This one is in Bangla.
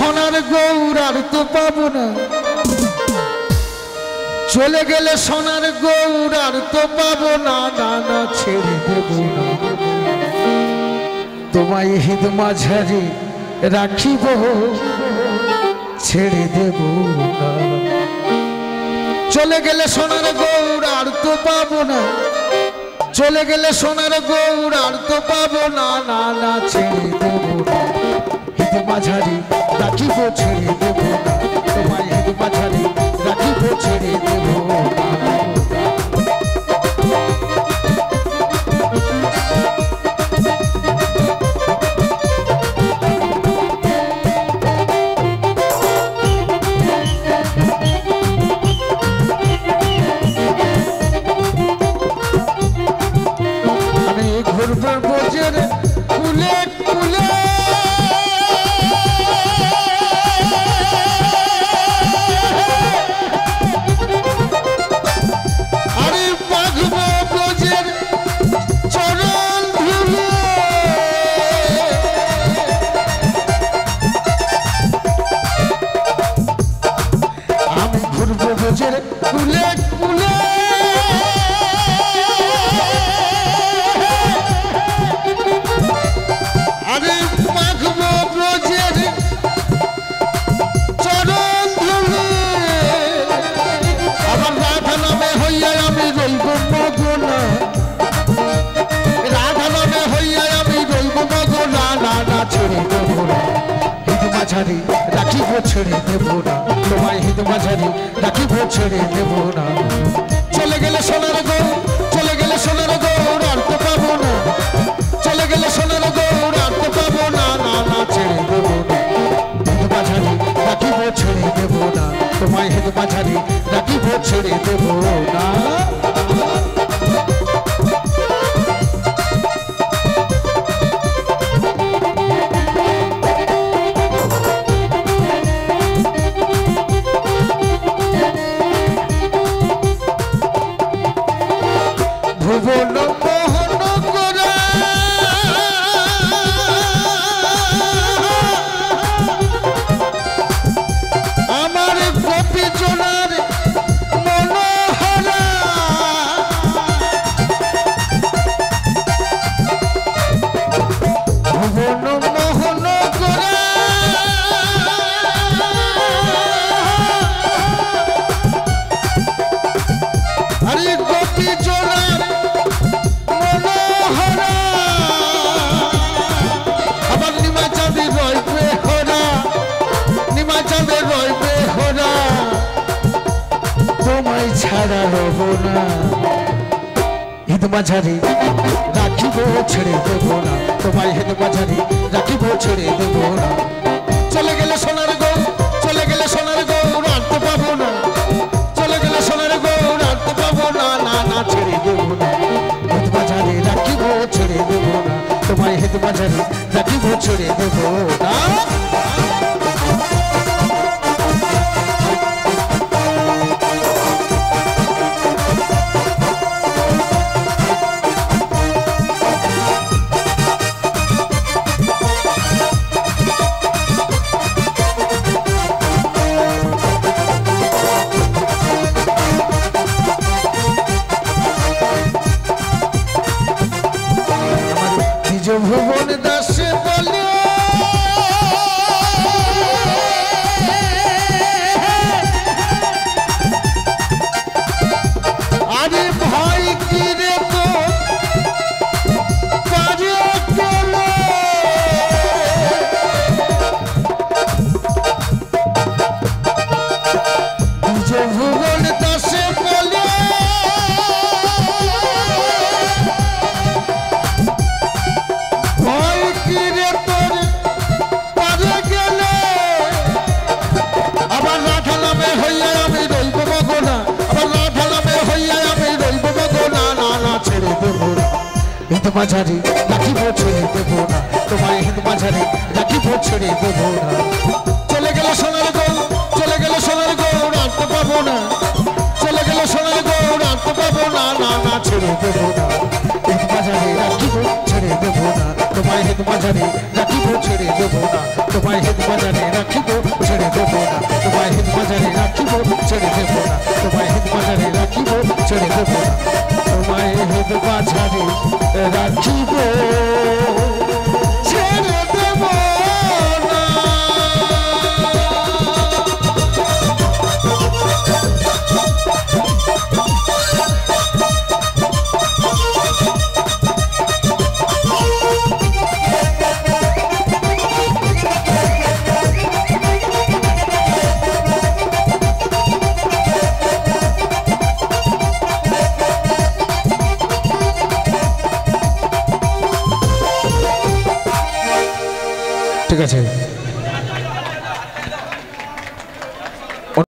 সোনার গৌর আর তো পাবো না, চলে গেলে সোনার গৌর আর তো পাবো না, না না ছেড়ে দেব না, তোমায় হিদ মাঝারি রাখিব, ছেড়ে দেব না। চলে গেলে সোনার গৌর আর তো পাবো না, চলে গেলে সোনার গৌর আর তো পাবো না, না না ছেড়ে দেব না, হিদ মাঝারি রাখিব, ছেড়ে দেব না, তোমায় হিদ মাঝারি রাখিব, ছেড়ে দেব না। রাখিব ছেড়ে দেব না, তোমায় হিদ মাঝারি রাখিব, ছেড়ে দেব না। চলে গেলে সোনার গৌর, চলে গেলে সোনার গৌর আর তো পাবো না, চলে গেলে সোনার গৌর আর তো পাবো না, না না ছেড়ে দেব না, হিদ মাঝারি রাখিব, ছেড়ে দেব না, তোমায় হিদ মাঝারি রাখিব, ছেড়ে দেব না। হিদ মাঝারি রাখিব, ছেড়ে দেব না, তোমায় হিদ মাঝারি রাখিব, ছেড়ে দেব না। চলে গেলে সোনার গৌর, চলে গেলে সোনার গৌর আর তো পাবো না, চলে গেলে সোনার গৌর আর তো পাবো না, না না ছেড়ে দেব না, হিদ মাঝারি রাখিব, ছেড়ে দেব না, তোমায় হিদ মাঝারি রাখিব, ছেড়ে দেব না। ভুবন দাসে বলে আরে ভাই কি রে তো পারে গেলে ভুবন দাসে বলে হিদ মাঝারি রাখিব, ছেড়ে দেব না, তোমায় হিদ মাঝারি রাখিব, ছেড়ে দেব না। চলে গেলে সোনার গৌর, চলে গেলে সোনার গৌর আর তো পাবো না, চলে গেলে সোনার গৌর আর তো পাবো না, না না ছেড়ে দেব না, হিদ মাঝারি রাখিব, ছেড়ে দেব না, তোমায় হিদ মাঝারি রাখিব, ছেড়ে দেব না, তোমায় হিদ মাঝারি রাখিব, আছে